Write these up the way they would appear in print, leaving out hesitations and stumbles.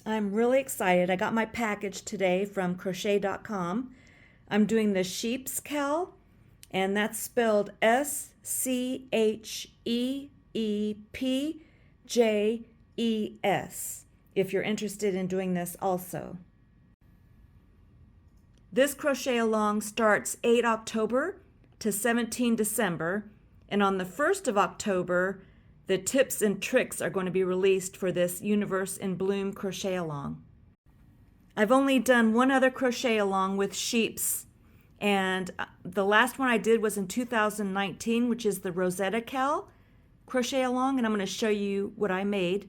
I'm really excited. I got my package today from Crochet.com. I'm doing the Scheepjes cowl, and that's spelled Scheepjes, if you're interested in doing this also. This crochet along starts 8 October to 17 December, and on the 1st of October, the tips and tricks are going to be released for this Universe in Bloom crochet along. I've only done one other crochet along with Scheepjes, and the last one I did was in 2019, which is the Rosetta cowl crochet along, and I'm going to show you what I made.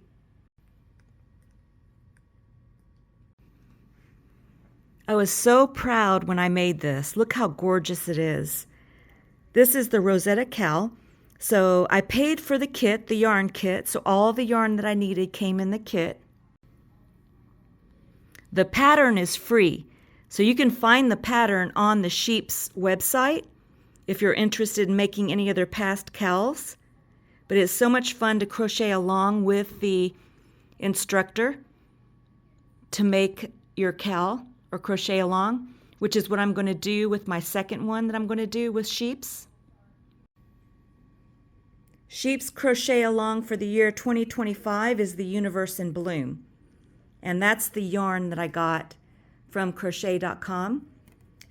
I was so proud when I made this. Look how gorgeous it is. This is the Rosetta cowl. So I paid for the kit, the yarn kit, so all the yarn that I needed came in the kit. The pattern is free, so you can find the pattern on the Scheepjes website if you're interested in making any of their past cowls. But it's so much fun to crochet along with the instructor to make your cowl or crochet along, which is what I'm going to do with my second one that I'm going to do with Scheepjes. Scheepjes crochet along for the year 2025 is the Universe in Bloom. And that's the yarn that I got from Crochet.com.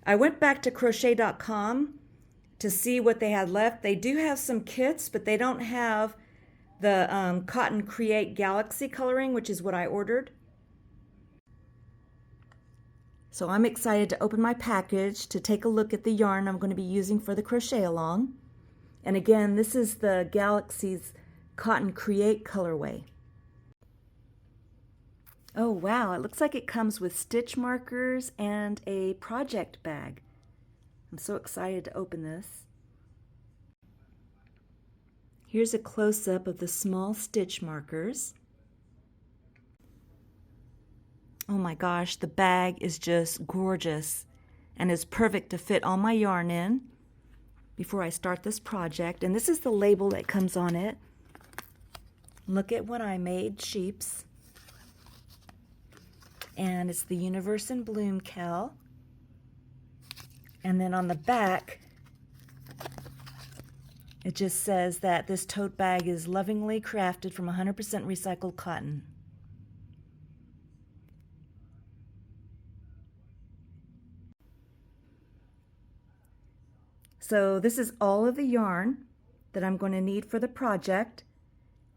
I went back to Crochet.com to see what they had left. They do have some kits, but they don't have the Cotton Create Galaxy coloring, which is what I ordered. So I'm excited to open my package to take a look at the yarn I'm going to be using for the crochet along. And again, this is the Galaxy's Cotton Create colorway. Oh wow, it looks like it comes with stitch markers and a project bag. I'm so excited to open this. Here's a close-up of the small stitch markers. Oh my gosh, the bag is just gorgeous and is perfect to fit all my yarn in before I start this project. And this is the label that comes on it. Look at what I made, Scheepjes. And it's the Universe in Bloom cowl. And then on the back, it just says that this tote bag is lovingly crafted from 100% recycled cotton. So this is all of the yarn that I'm going to need for the project.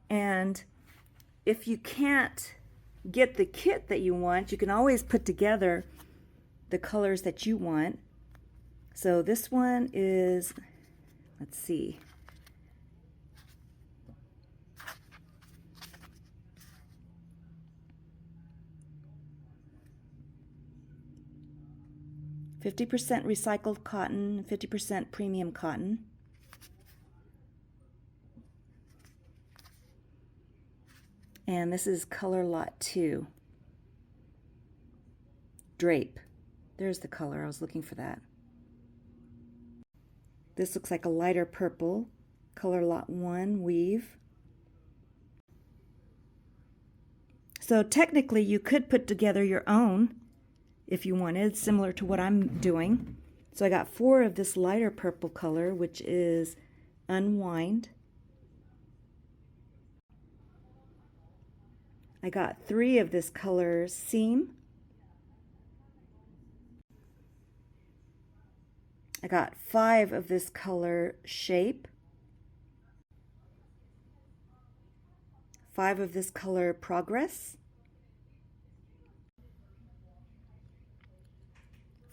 And if you can't get the kit that you want, you can always put together the colors that you want. So this one is, let's see, "50% recycled cotton, 50% premium cotton." And this is color lot 2. Drape. There's the color. I was looking for that. This looks like a lighter purple. Color lot 1, weave. So technically you could put together your own if you wanted, similar to what I'm doing. So I got 4 of this lighter purple color, which is Unwind. I got 3 of this color, Seam. I got 5 of this color, Shape. 5 of this color, Progress.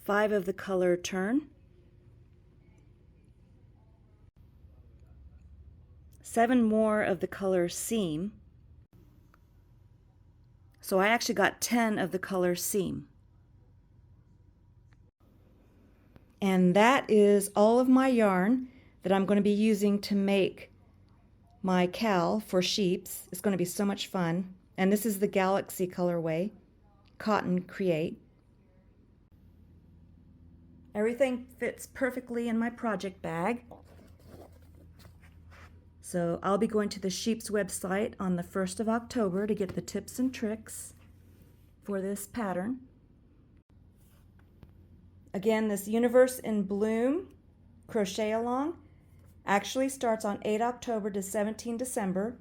5 of the color, Turn. 7 more of the color, Seam. So I actually got 10 of the color Seam. And that is all of my yarn that I'm going to be using to make my cowl for Scheepjes. It's going to be so much fun. And this is the Galaxy colorway, Cotton Create. Everything fits perfectly in my project bag. So I'll be going to the Scheepjes website on the 1st of October to get the tips and tricks. for this pattern. Again, this Universe in Bloom crochet along actually starts on 8 October to 17 December.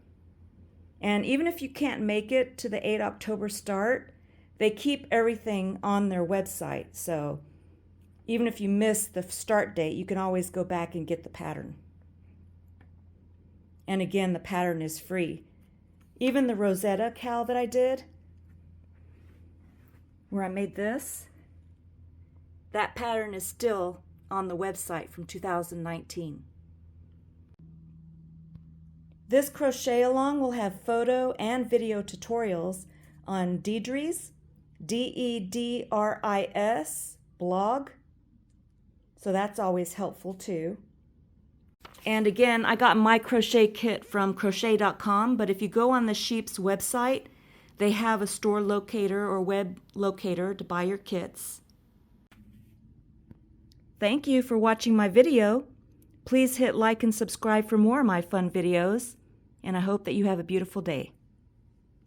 And even if you can't make it to the 8 October start, they keep everything on their website. So even if you miss the start date, you can always go back and get the pattern. And again, the pattern is free. Even the Rosetta cowl that I did, where I made this, that pattern is still on the website from 2019. This crochet along will have photo and video tutorials on Deidre's, DEDRIS blog, so that's always helpful too. And again, I got my crochet kit from crochet.com, but if you go on the Scheep's website, they have a store locator or web locator to buy your kits. Thank you for watching my video. Please hit like and subscribe for more of my fun videos, and I hope that you have a beautiful day.